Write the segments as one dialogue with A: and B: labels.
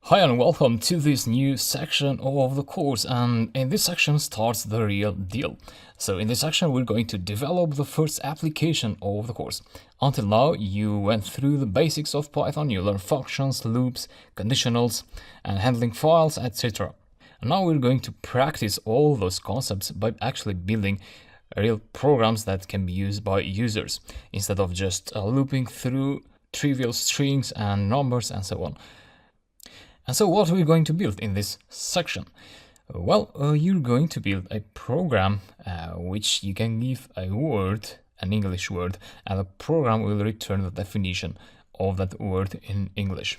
A: Hi and welcome to this new section of the course, and in this section starts the real deal. So in this section we're going to develop the first application of the course. Until now you went through the basics of Python, you learned functions, loops, conditionals, and handling files, etc. And now we're going to practice all those concepts by actually building real programs that can be used by users instead of just looping through trivial strings and numbers and so on. And so what are we going to build in this section? Well, you're going to build a program which you can give a word, an English word, and the program will return the definition of that word in English.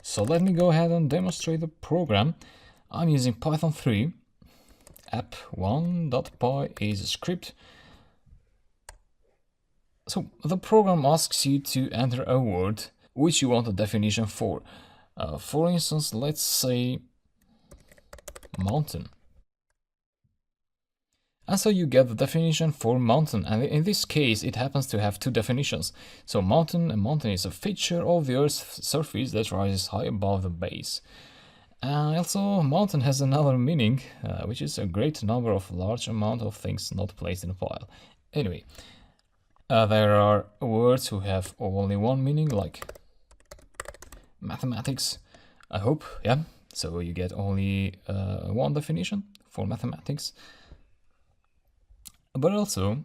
A: So let me go ahead and demonstrate the program. I'm using Python 3. app1.py is a script. So the program asks you to enter a word which you want a definition for. For instance, let's say mountain. And so you get the definition for mountain, and in this case it happens to have two definitions. So a mountain is a feature of the Earth's surface that rises high above the base. And also mountain has another meaning, which is a great number of large amount of things not placed in a pile. Anyway, there are words who have only one meaning, like mathematics, I hope, yeah. So you get only one definition for mathematics. But also,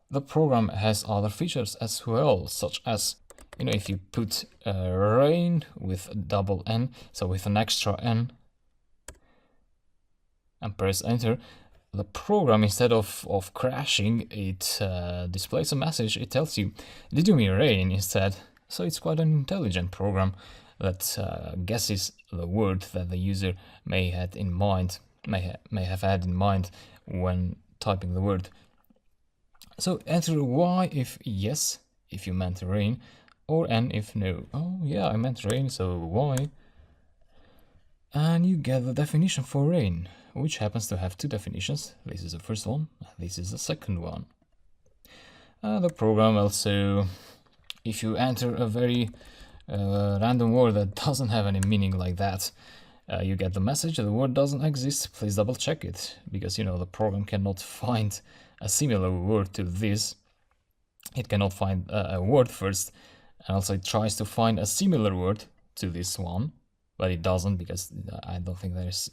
A: the program has other features as well, such as, if you put rain with double N, so with an extra N, and press enter, the program, instead of crashing, it displays a message. It tells you, did you mean rain instead? So it's quite an intelligent program that guesses the word that the user may have had in mind when typing the word. So enter Y if yes, if you meant rain, or N if no. Oh yeah, I meant rain, so Y. And you get the definition for rain, which happens to have two definitions. This is the first one, this is the second one. The program also, if you enter a very random word that doesn't have any meaning like that, you get the message the word doesn't exist, please double check it, because the program cannot find a similar word to this. It cannot find a word first, and also it tries to find a similar word to this one, but it doesn't, because I don't think there's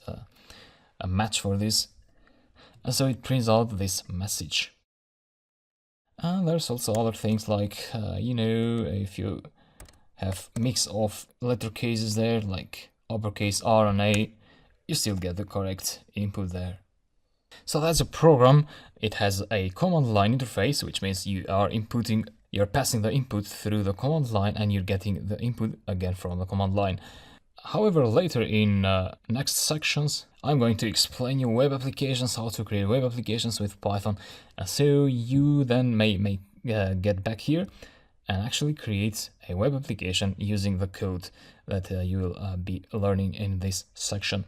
A: a match for this, and so it prints out this message. And there's also other things like if you have mix of letter cases there, like uppercase R and A, you still get the correct input there. So that's a program. It has a command line interface, which means you're passing the input through the command line and you're getting the input again from the command line. However, later in next sections, I'm going to explain you web applications, how to create web applications with Python. And so you then may get back here and actually create a web application using the code that you will be learning in this section.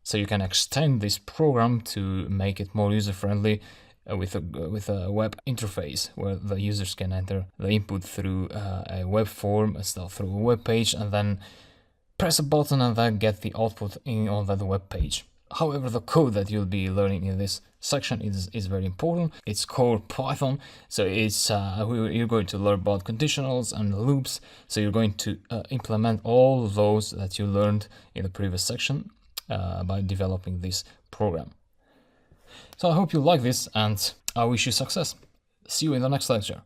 A: So you can extend this program to make it more user-friendly with a web interface where the users can enter the input through a web form, through a web page, and then press a button and then get the output on that web page. However, the code that you'll be learning in this section is very important. It's core Python, so you're going to learn about conditionals and loops. So you're going to implement all those that you learned in the previous section by developing this program. So I hope you like this, and I wish you success. See you in the next lecture.